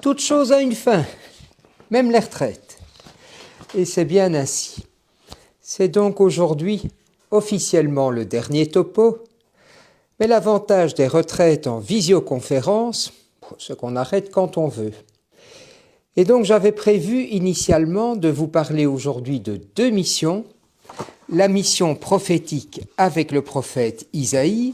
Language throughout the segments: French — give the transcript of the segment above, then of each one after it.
toute chose a une fin, même les retraites. Et c'est bien ainsi. C'est donc aujourd'hui officiellement le dernier topo, mais l'avantage des retraites en visioconférence, c'est qu'on arrête quand on veut. Et donc j'avais prévu initialement de vous parler aujourd'hui de deux missions, la mission prophétique avec le prophète Isaïe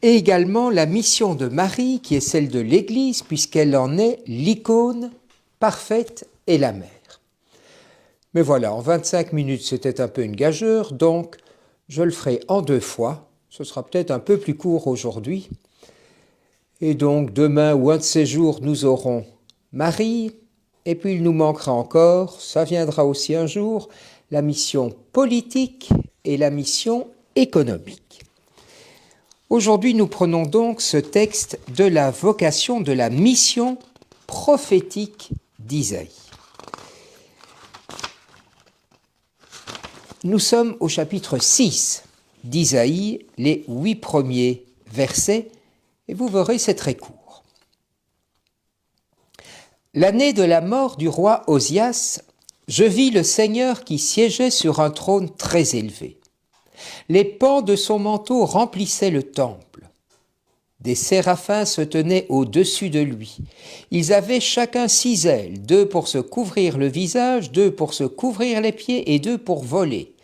et également la mission de Marie qui est celle de l'Église puisqu'elle en est l'icône parfaite et la mère. Mais voilà, en 25 minutes c'était un peu une gageure, donc je le ferai en deux fois, ce sera peut-être un peu plus court aujourd'hui. Et donc demain ou un de ces jours nous aurons Marie, et puis il nous manquera encore, ça viendra aussi un jour, la mission politique et la mission économique. Aujourd'hui, nous prenons donc ce texte de la vocation de la mission prophétique d'Isaïe. Nous sommes au chapitre 6 d'Isaïe, les 8 premiers versets, et vous verrez, c'est très court. L'année de la mort du roi Osias, je vis le Seigneur qui siégeait sur un trône très élevé. Les pans de son manteau remplissaient le temple. Des séraphins se tenaient au-dessus de lui. Ils avaient chacun 6 ailes, 2 pour se couvrir le visage, 2 pour se couvrir les pieds et 2 pour voler.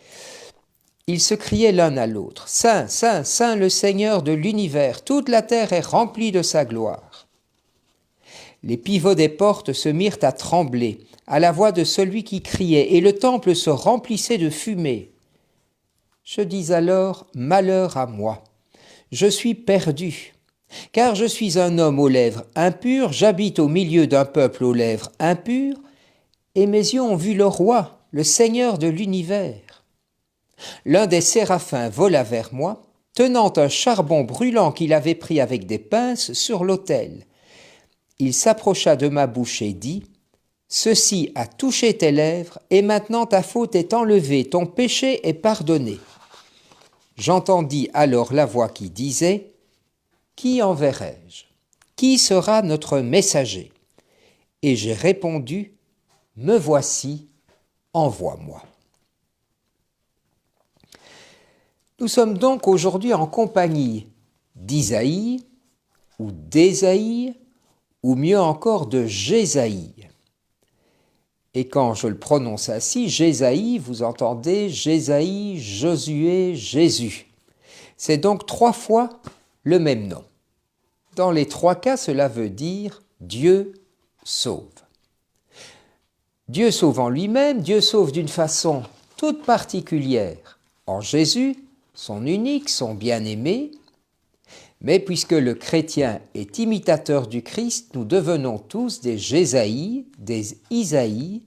Ils se criaient l'un à l'autre, « Saint, Saint, Saint le Seigneur de l'univers, toute la terre est remplie de sa gloire. » Les pivots des portes se mirent à trembler à la voix de celui qui criait, et le temple se remplissait de fumée. Je dis alors, malheur à moi, je suis perdu, car je suis un homme aux lèvres impures, j'habite au milieu d'un peuple aux lèvres impures, et mes yeux ont vu le roi, le Seigneur de l'univers. L'un des séraphins vola vers moi, tenant un charbon brûlant qu'il avait pris avec des pinces sur l'autel. Il s'approcha de ma bouche et dit, « Ceci a touché tes lèvres, et maintenant ta faute est enlevée, ton péché est pardonné. » J'entendis alors la voix qui disait, « Qui enverrai-je ? Qui sera notre messager ?» Et j'ai répondu, « Me voici, envoie-moi. » Nous sommes donc aujourd'hui en compagnie d'Isaïe, ou d'Ésaïe, ou mieux encore de Jésaïe. Et quand je le prononce ainsi, Jésaïe, vous entendez Jésaïe, Josué, Jésus. C'est donc 3 fois le même nom. Dans les 3 cas, cela veut dire Dieu sauve. Dieu sauve en lui-même, Dieu sauve d'une façon toute particulière en Jésus, son unique, son bien-aimé, mais puisque le chrétien est imitateur du Christ, nous devenons tous des Jésaïe, des Isaïe.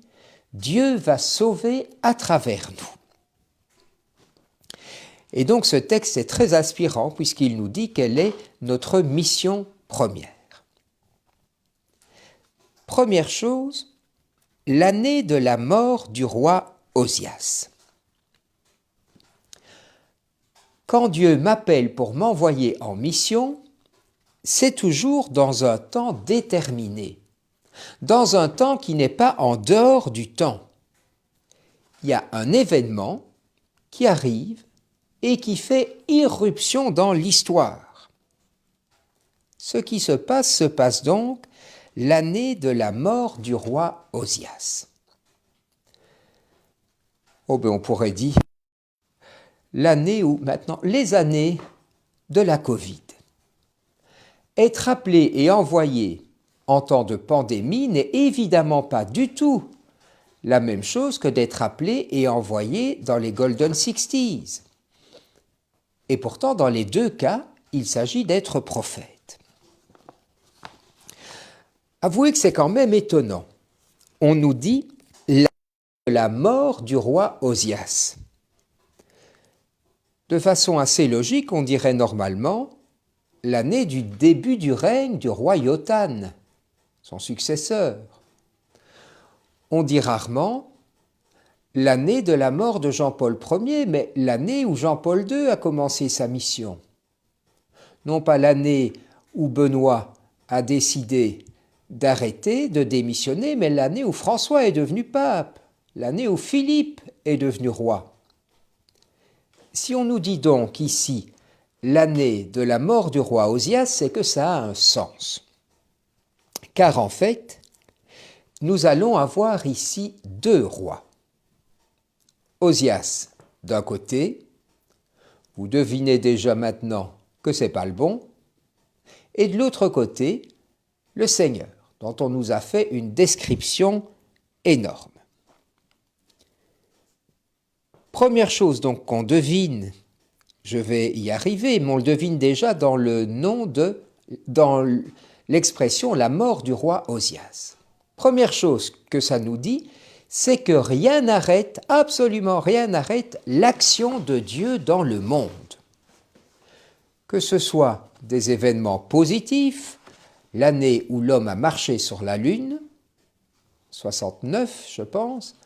Dieu va sauver à travers nous. Et donc ce texte est très inspirant puisqu'il nous dit quelle est notre mission première. Première chose, l'année de la mort du roi Osias. Quand Dieu m'appelle pour m'envoyer en mission, c'est toujours dans un temps déterminé, dans un temps qui n'est pas en dehors du temps. Il y a un événement qui arrive et qui fait irruption dans l'histoire. Ce qui se passe donc l'année de la mort du roi Osias. On pourrait dire l'année où maintenant, les années de la Covid. Être appelé et envoyé en temps de pandémie n'est évidemment pas du tout la même chose que d'être appelé et envoyé dans les Golden Sixties. Et pourtant, dans les 2 cas, il s'agit d'être prophète. Avouez que c'est quand même étonnant. On nous dit la mort du roi Osias. De façon assez logique, on dirait normalement l'année du début du règne du roi Yotan, son successeur. On dit rarement l'année de la mort de Jean-Paul Ier, mais l'année où Jean-Paul II a commencé sa mission. Non pas l'année où Benoît a décidé d'arrêter, de démissionner, mais l'année où François est devenu pape, l'année où Philippe est devenu roi. Si on nous dit donc ici l'année de la mort du roi Osias, c'est que ça a un sens. Car en fait, nous allons avoir ici deux rois. Osias d'un côté, vous devinez déjà maintenant que ce n'est pas le bon, et de l'autre côté, le Seigneur, dont on nous a fait une description énorme. Première chose donc qu'on devine, je vais y arriver, mais on le devine déjà dans l'expression la mort du roi Osias. Première chose que ça nous dit, c'est que rien n'arrête, absolument rien n'arrête l'action de Dieu dans le monde. Que ce soit des événements positifs, l'année où l'homme a marché sur la Lune, 69 je pense,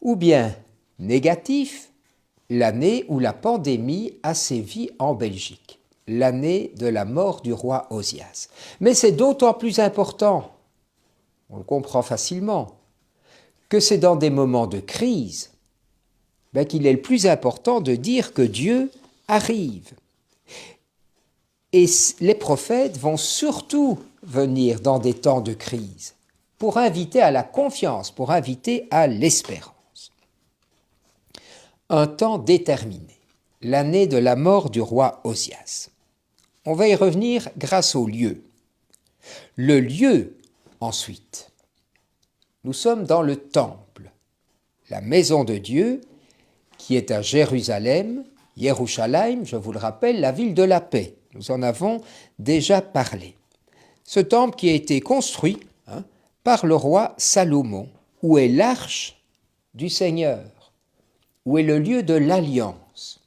ou bien négatifs, l'année où la pandémie a sévi en Belgique, l'année de la mort du roi Osias. Mais c'est d'autant plus important, on le comprend facilement, que c'est dans des moments de crise qu'il est le plus important de dire que Dieu arrive. Et les prophètes vont surtout venir dans des temps de crise pour inviter à la confiance, pour inviter à l'espérance. Un temps déterminé, l'année de la mort du roi Osias. On va y revenir grâce au lieu. Le lieu, ensuite. Nous sommes dans le temple, la maison de Dieu, qui est à Jérusalem, Yerushalayim, je vous le rappelle, la ville de la paix. Nous en avons déjà parlé. Ce temple qui a été construit par le roi Salomon, où est l'arche du Seigneur, où est le lieu de l'alliance.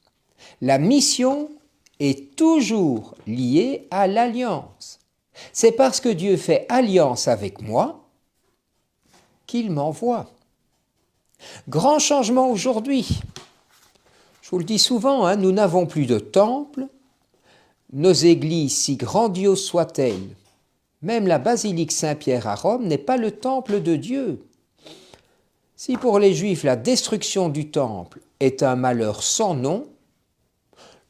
La mission est toujours liée à l'alliance. C'est parce que Dieu fait alliance avec moi qu'il m'envoie. Grand changement aujourd'hui. Je vous le dis souvent, nous n'avons plus de temple. Nos églises, si grandioses soient-elles, même la basilique Saint-Pierre à Rome n'est pas le temple de Dieu. Si pour les Juifs la destruction du temple est un malheur sans nom,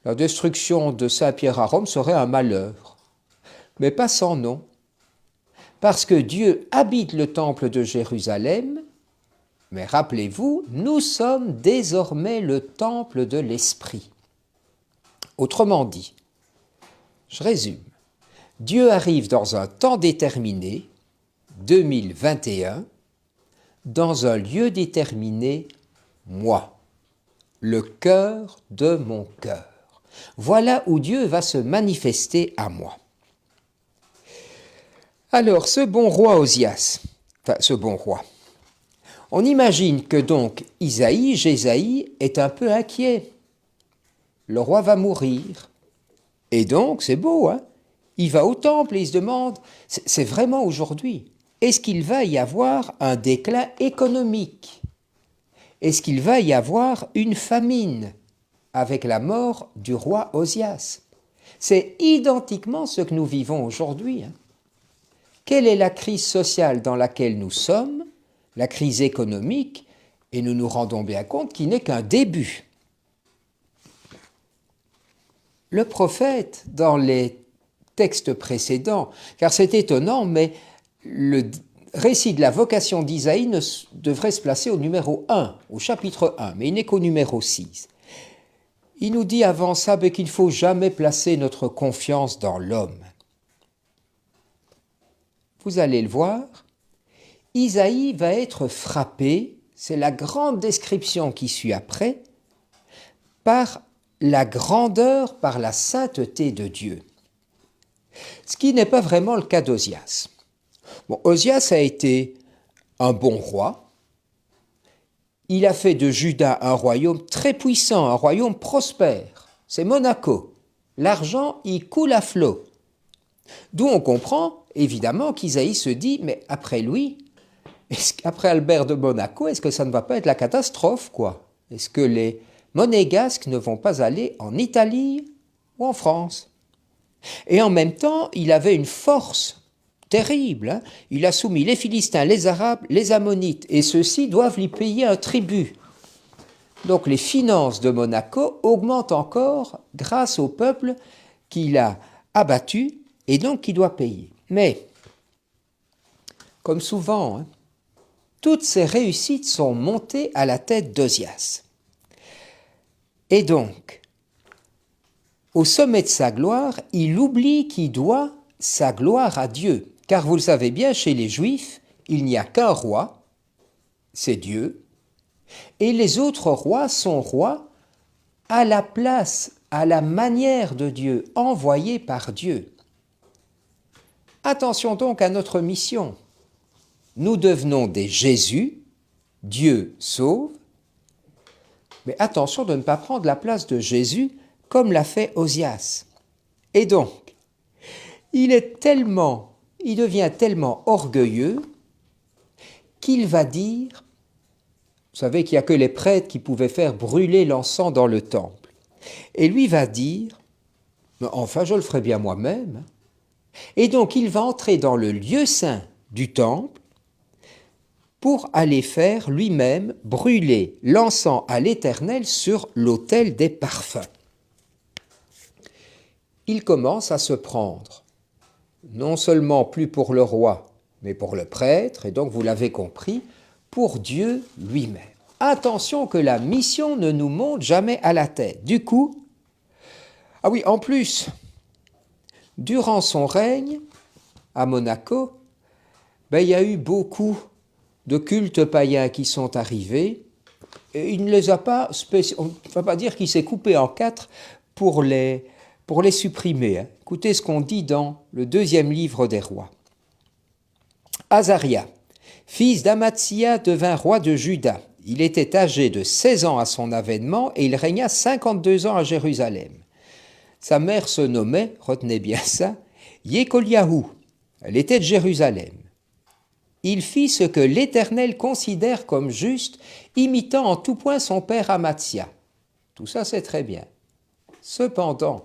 la destruction de Saint-Pierre à Rome serait un malheur, mais pas sans nom. Parce que Dieu habite le temple de Jérusalem, mais rappelez-vous, nous sommes désormais le temple de l'Esprit. Autrement dit, je résume, Dieu arrive dans un temps déterminé, 2021, dans un lieu déterminé, moi, le cœur de mon cœur. Voilà où Dieu va se manifester à moi. Alors, ce bon roi Osias, on imagine que donc Jésaïe est un peu inquiet. Le roi va mourir. Et donc, c'est beau, il va au temple et il se demande, c'est vraiment aujourd'hui, est-ce qu'il va y avoir un déclin économique? Est-ce qu'il va y avoir une famine avec la mort du roi Osias? C'est identiquement ce que nous vivons aujourd'hui. Quelle est la crise sociale dans laquelle nous sommes? La crise économique, et nous nous rendons bien compte qu'il n'est qu'un début. Le prophète, dans les textes précédents, car c'est étonnant, mais le récit de la vocation d'Isaïe devrait se placer au numéro 1, au chapitre 1, mais il n'est qu'au numéro 6. Il nous dit avant ça qu'il ne faut jamais placer notre confiance dans l'homme. Vous allez le voir, Isaïe va être frappé, c'est la grande description qui suit après, par la grandeur, par la sainteté de Dieu. Ce qui n'est pas vraiment le cas d'Osias. Osias a été un bon roi. Il a fait de Juda un royaume très puissant, un royaume prospère. C'est Monaco. L'argent y coule à flot. D'où on comprend, évidemment, qu'Isaïe se dit, mais après lui, après Albert de Monaco, est-ce que ça ne va pas être la catastrophe, quoi? Est-ce que les monégasques ne vont pas aller en Italie ou en France? Et en même temps, il avait une force terrible, hein. Il a soumis les Philistins, les Arabes, les Ammonites, et ceux-ci doivent lui payer un tribut. Donc les finances de Monaco augmentent encore grâce au peuple qu'il a abattu et donc qui doit payer. Mais, comme souvent, hein, toutes ces réussites sont montées à la tête d'Ozias. Et donc, au sommet de sa gloire, il oublie qu'il doit sa gloire à Dieu. Car vous le savez bien, chez les Juifs, il n'y a qu'un roi, c'est Dieu, et les autres rois sont rois à la place, à la manière de Dieu, envoyés par Dieu. Attention donc à notre mission. Nous devenons des Jésus, Dieu sauve, mais attention de ne pas prendre la place de Jésus comme l'a fait Ozias. Et donc, il devient tellement orgueilleux qu'il va dire, vous savez qu'il n'y a que les prêtres qui pouvaient faire brûler l'encens dans le temple, et lui va dire, enfin je le ferai bien moi-même. Et donc il va entrer dans le lieu saint du temple pour aller faire lui-même brûler l'encens à l'Éternel sur l'autel des parfums. Il commence à se prendre, non seulement plus pour le roi, mais pour le prêtre, et donc vous l'avez compris, pour Dieu lui-même. Attention que la mission ne nous monte jamais à la tête. Du coup, ah oui, en plus, durant son règne à Monaco, il y a eu beaucoup de cultes païens qui sont arrivés, et il ne les a pas, on ne va pas dire qu'il s'est coupé en quatre pour les supprimer. Écoutez ce qu'on dit dans le 2e livre des rois. Azaria, fils d'Amatsia, devint roi de Juda. Il était âgé de 16 ans à son avènement et il régna 52 ans à Jérusalem. Sa mère se nommait, retenez bien ça, Yécoliahou. Elle était de Jérusalem. Il fit ce que l'Éternel considère comme juste, imitant en tout point son père Amatsia. Tout ça c'est très bien. Cependant,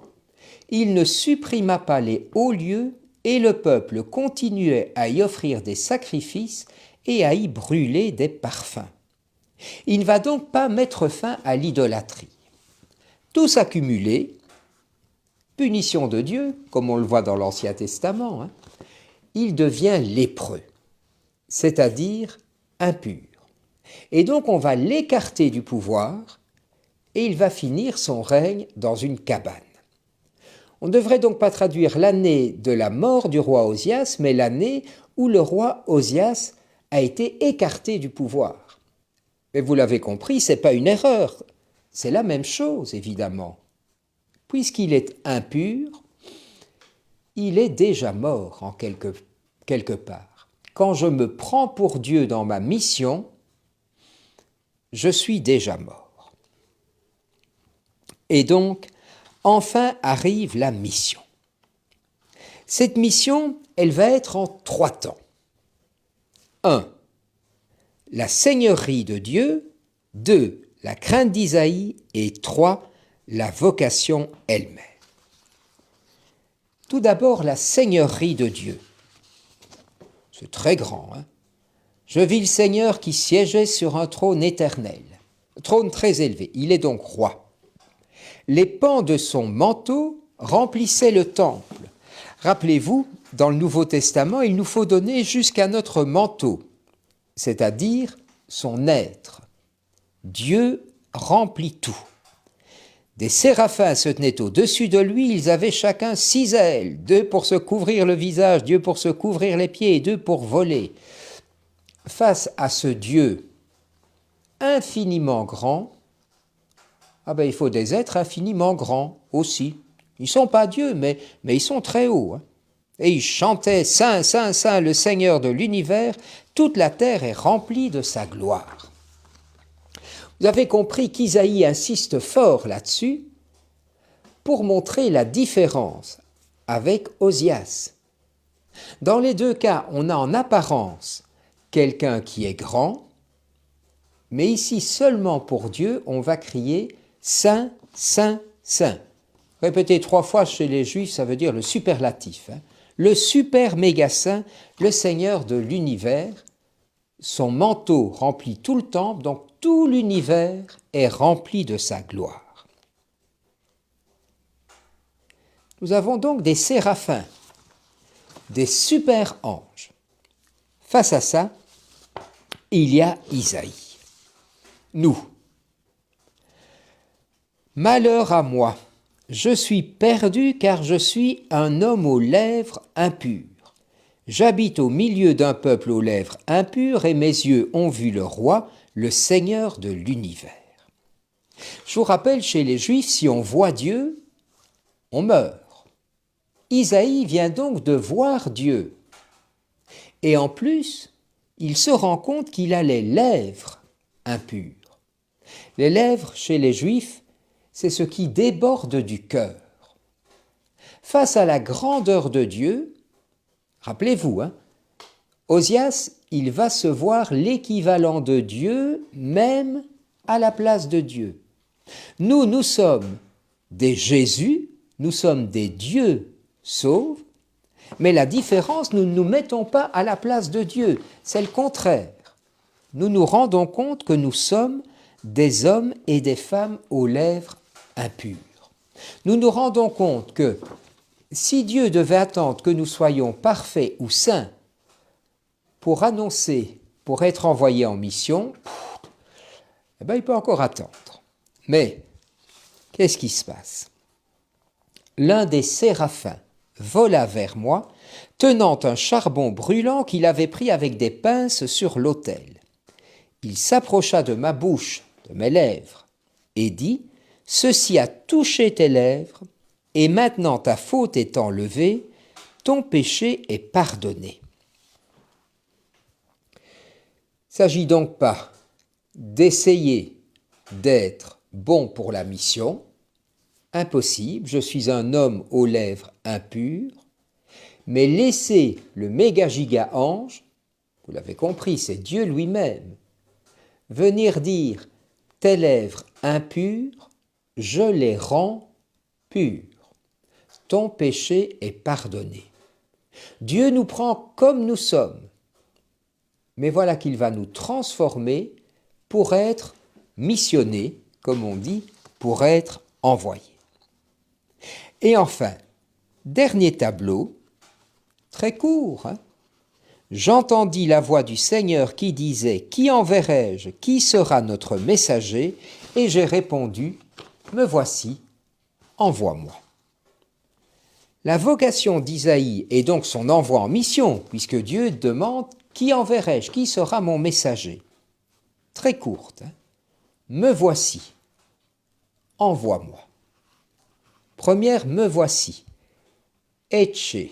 il ne supprima pas les hauts lieux et le peuple continuait à y offrir des sacrifices et à y brûler des parfums. Il ne va donc pas mettre fin à l'idolâtrie. Tout s'accumulé, punition de Dieu, comme on le voit dans l'Ancien Testament, il devient lépreux, c'est-à-dire impur. Et donc on va l'écarter du pouvoir et il va finir son règne dans une cabane. On ne devrait donc pas traduire l'année de la mort du roi Ozias, mais l'année où le roi Ozias a été écarté du pouvoir. Mais vous l'avez compris, ce n'est pas une erreur, c'est la même chose évidemment. Puisqu'il est impur, il est déjà mort en quelque part. Quand je me prends pour Dieu dans ma mission, je suis déjà mort. Et donc, enfin arrive la mission. Cette mission, elle va être en 3 temps. 1. La seigneurie de Dieu. 2. La crainte d'Isaïe. Et 3. La vocation elle-même. Tout d'abord, la seigneurie de Dieu. C'est très grand, hein? Je vis le Seigneur qui siégeait sur un trône éternel, trône très élevé. Il est donc roi. Les pans de son manteau remplissaient le temple. Rappelez-vous, dans le Nouveau Testament, il nous faut donner jusqu'à notre manteau, c'est-à-dire son être. Dieu remplit tout. Des séraphins se tenaient au-dessus de lui, ils avaient chacun 6 ailes, 2 pour se couvrir le visage, 2 pour se couvrir les pieds et 2 pour voler. Face à ce Dieu infiniment grand, il faut des êtres infiniment grands aussi. Ils ne sont pas Dieu, mais ils sont très hauts. Et ils chantaient « Saint, Saint, Saint, le Seigneur de l'univers, toute la terre est remplie de sa gloire ». Vous avez compris qu'Isaïe insiste fort là-dessus pour montrer la différence avec Ozias. Dans les 2 cas, on a en apparence quelqu'un qui est grand, mais ici seulement pour Dieu, on va crier « Saint, Saint, Saint ». Répéter 3 fois chez les Juifs, ça veut dire le superlatif. le super méga saint, le Seigneur de l'univers. Son manteau remplit tout le temple, donc tout l'univers est rempli de sa gloire. Nous avons donc des séraphins, des super anges. Face à ça, il y a Isaïe. Nous. Malheur à moi, je suis perdu car je suis un homme aux lèvres impures. J'habite au milieu d'un peuple aux lèvres impures et mes yeux ont vu le roi, le Seigneur de l'univers. Je vous rappelle, chez les Juifs, si on voit Dieu, on meurt. Isaïe vient donc de voir Dieu. Et en plus, il se rend compte qu'il a les lèvres impures. Les lèvres, chez les Juifs, c'est ce qui déborde du cœur. Face à la grandeur de Dieu, rappelez-vous, Osias, il va se voir l'équivalent de Dieu, même à la place de Dieu. Nous sommes des Jésus, nous sommes des dieux sauvés, mais la différence, nous ne nous mettons pas à la place de Dieu, c'est le contraire. Nous nous rendons compte que nous sommes des hommes et des femmes aux lèvres impures. Nous nous rendons compte que si Dieu devait attendre que nous soyons parfaits ou saints pour annoncer, pour être envoyés en mission, il peut encore attendre. Mais qu'est-ce qui se passe? L'un des séraphins vola vers moi, tenant un charbon brûlant qu'il avait pris avec des pinces sur l'autel. Il s'approcha de ma bouche, de mes lèvres, et dit, « Ceci a touché tes lèvres, et maintenant ta faute est enlevée, ton péché est pardonné. » Il ne s'agit donc pas d'essayer d'être bon pour la mission. Impossible, je suis un homme aux lèvres impures, mais laisser le méga-giga ange, vous l'avez compris, c'est Dieu lui-même, venir dire « tes lèvres impures, je les rends pures, ton péché est pardonné. » Dieu nous prend comme nous sommes, mais voilà qu'il va nous transformer pour être missionnés, comme on dit, pour être envoyés. Et enfin, dernier tableau, très court, J'entendis la voix du Seigneur qui disait « Qui enverrai-je? Qui sera notre messager ?» Et j'ai répondu « Me voici, envoie-moi. » La vocation d'Isaïe est donc son envoi en mission, puisque Dieu demande « Qui enverrai-je? Qui sera mon messager ?» Très courte. Me voici, envoie-moi. Première, me voici. Etche.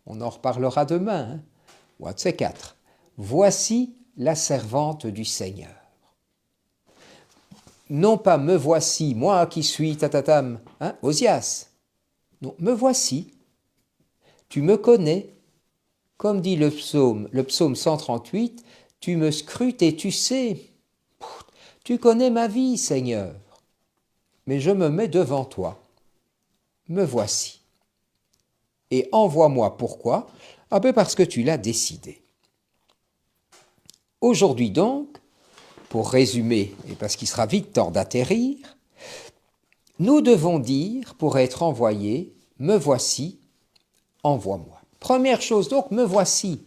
On en reparlera demain, ou un de ces quatre. Voici la servante du Seigneur. Non pas me voici, moi qui suis tatatam, Osias. Non, me voici. Tu me connais. Comme dit le psaume 138, tu me scrutes et tu sais. Tu connais ma vie, Seigneur. Mais je me mets devant toi. Me voici. Et envoie-moi, pourquoi? Parce que tu l'as décidé. Aujourd'hui donc, pour résumer, et parce qu'il sera vite temps d'atterrir, nous devons dire, pour être envoyés, me voici, envoie-moi. Première chose donc, me voici.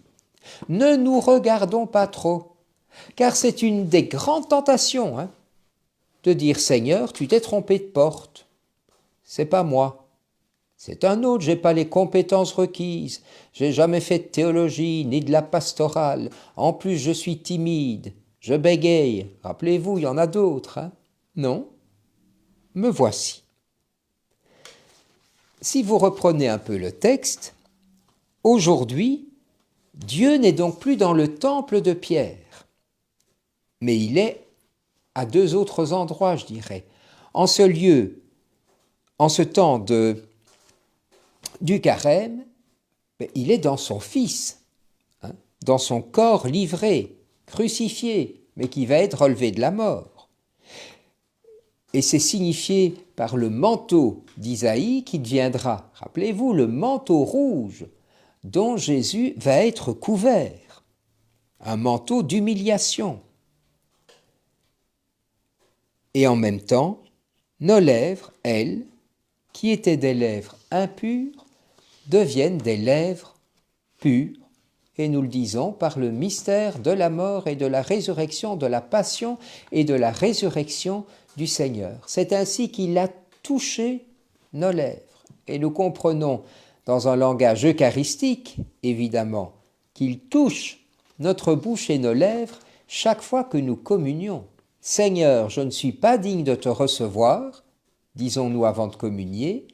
Ne nous regardons pas trop, car c'est une des grandes tentations, de dire Seigneur, tu t'es trompé de porte. C'est pas moi. C'est un autre, j'ai pas les compétences requises, j'ai jamais fait de théologie, ni de la pastorale, en plus je suis timide, je bégaye, rappelez-vous, il y en a d'autres, Non, me voici. Si vous reprenez un peu le texte, aujourd'hui, Dieu n'est donc plus dans le temple de Pierre, mais il est à deux autres endroits, je dirais. En ce lieu, en ce temps du carême, il est dans son Fils, dans son corps livré, crucifié, mais qui va être relevé de la mort. Et c'est signifié par le manteau d'Isaïe qui deviendra, rappelez-vous, le manteau rouge dont Jésus va être couvert, un manteau d'humiliation. Et en même temps, nos lèvres, elles, qui étaient des lèvres impures, deviennent des lèvres pures, et nous le disons par le mystère de la mort et de la résurrection, de la passion et de la résurrection du Seigneur. C'est ainsi qu'il a touché nos lèvres. Et nous comprenons, dans un langage eucharistique, évidemment, qu'il touche notre bouche et nos lèvres chaque fois que nous communions. Seigneur, je ne suis pas digne de te recevoir, disons-nous avant de communier,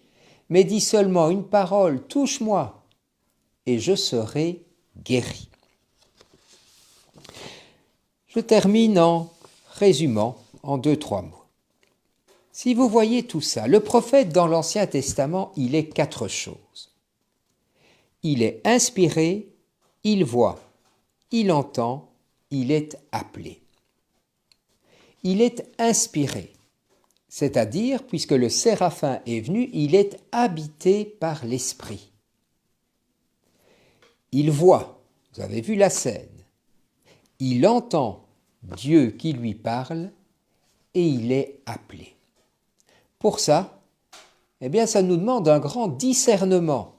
mais dis seulement une parole, touche-moi, et je serai guéri. Je termine en résumant en 2-3 mots. Si vous voyez tout ça, le prophète dans l'Ancien Testament, il est 4 choses. Il est inspiré, il voit, il entend, il est appelé. Il est inspiré, c'est-à-dire, puisque le séraphin est venu, il est habité par l'Esprit. Il voit, vous avez vu la scène, il entend Dieu qui lui parle et il est appelé. Pour ça, eh bien, ça nous demande un grand discernement.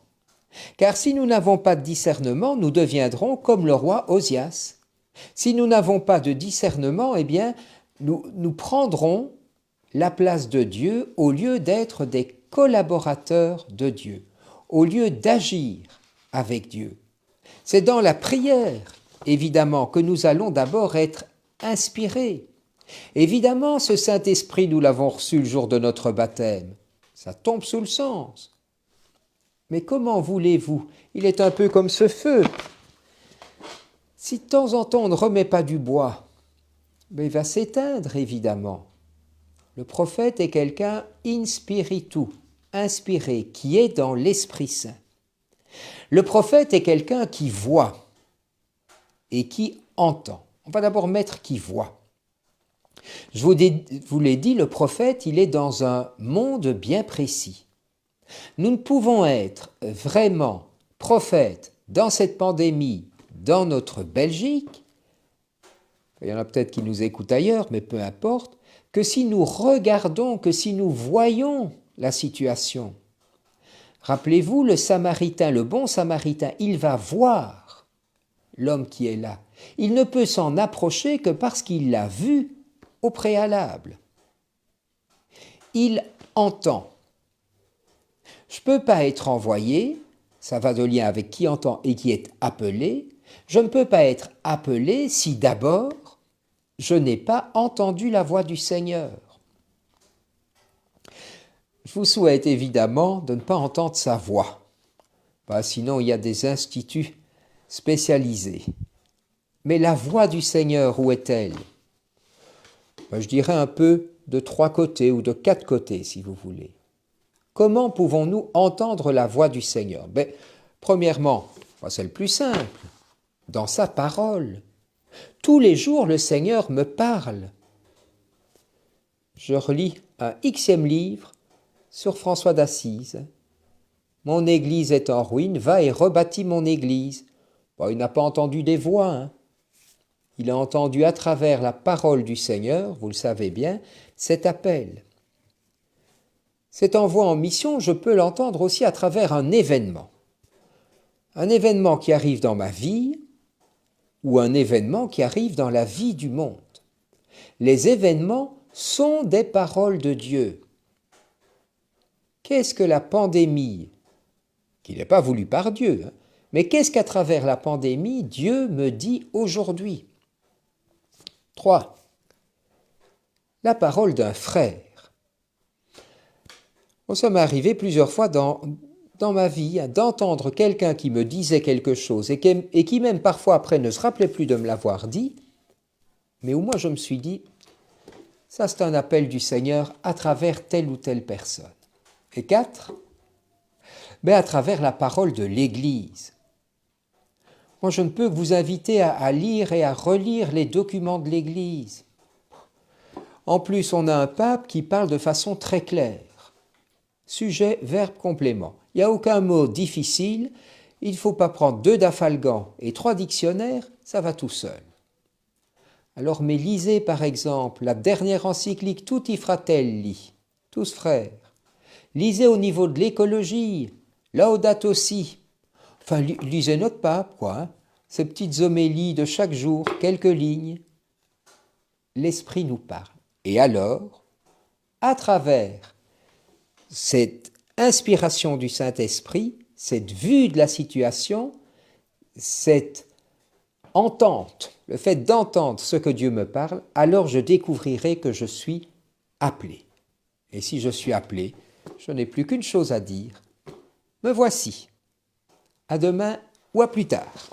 Car si nous n'avons pas de discernement, nous deviendrons comme le roi Osias. Si nous n'avons pas de discernement, eh bien, nous prendrons la place de Dieu au lieu d'être des collaborateurs de Dieu, au lieu d'agir avec Dieu. C'est dans la prière, évidemment, que nous allons d'abord être inspirés. Évidemment, ce Saint-Esprit, nous l'avons reçu le jour de notre baptême. Ça tombe sous le sens. Mais comment voulez-vous? Il est un peu comme ce feu. Si de temps en temps on ne remet pas du bois, il va s'éteindre, évidemment. Le prophète est quelqu'un in spiritu, inspiré, qui est dans l'Esprit Saint. Le prophète est quelqu'un qui voit et qui entend. On va d'abord mettre qui voit. Je vous l'ai dit, le prophète, il est dans un monde bien précis. Nous ne pouvons être vraiment prophètes dans cette pandémie, dans notre Belgique, il y en a peut-être qui nous écoutent ailleurs, mais peu importe, que si nous regardons, que si nous voyons la situation. Rappelez-vous, le Samaritain, le bon Samaritain, il va voir l'homme qui est là. Il ne peut s'en approcher que parce qu'il l'a vu au préalable. Il entend. Je ne peux pas être envoyé, ça va de lien avec qui entend et qui est appelé. Je ne peux pas être appelé si d'abord je n'ai pas entendu la voix du Seigneur. Je vous souhaite évidemment de ne pas entendre sa voix. Sinon, il y a des instituts spécialisés. Mais la voix du Seigneur, où est-elle? Je dirais un peu de 3 côtés ou de 4 côtés, si vous voulez. Comment pouvons-nous entendre la voix du Seigneur? Premièrement, c'est le plus simple, dans sa parole. Tous les jours, le Seigneur me parle. Je relis un Xème livre sur François d'Assise. Mon église est en ruine, va et rebâtis mon église. Il n'a pas entendu des voix. Il a entendu à travers la parole du Seigneur, vous le savez bien, cet appel. Cet envoi en mission, je peux l'entendre aussi à travers un événement. Un événement qui arrive dans ma vie ou un événement qui arrive dans la vie du monde. Les événements sont des paroles de Dieu. Qu'est-ce que la pandémie, qui n'est pas voulue par Dieu, mais qu'est-ce qu'à travers la pandémie, Dieu me dit aujourd'hui? 3. La parole d'un frère. Ça m'est arrivé plusieurs fois dans ma vie d'entendre quelqu'un qui me disait quelque chose et qui même parfois après ne se rappelait plus de me l'avoir dit, mais où moi je me suis dit, ça c'est un appel du Seigneur à travers telle ou telle personne. Et 4, à travers la parole de l'Église. Moi je ne peux que vous inviter à lire et à relire les documents de l'Église. En plus, on a un pape qui parle de façon très claire. Sujet, verbe, complément. Il n'y a aucun mot difficile. Il ne faut pas prendre 2 d'Afalgan et 3 dictionnaires, ça va tout seul. Alors, mais lisez par exemple la dernière encyclique Tutti Fratelli, tous frères. Lisez au niveau de l'écologie, Laudato Si. Enfin, lisez notre pape, quoi. Hein. Ces petites homélies de chaque jour, quelques lignes. L'Esprit nous parle. Et alors, à travers cette inspiration du Saint-Esprit, cette vue de la situation, cette entente, le fait d'entendre ce que Dieu me parle, alors je découvrirai que je suis appelé. Et si je suis appelé, je n'ai plus qu'une chose à dire. Me voici. À demain ou à plus tard.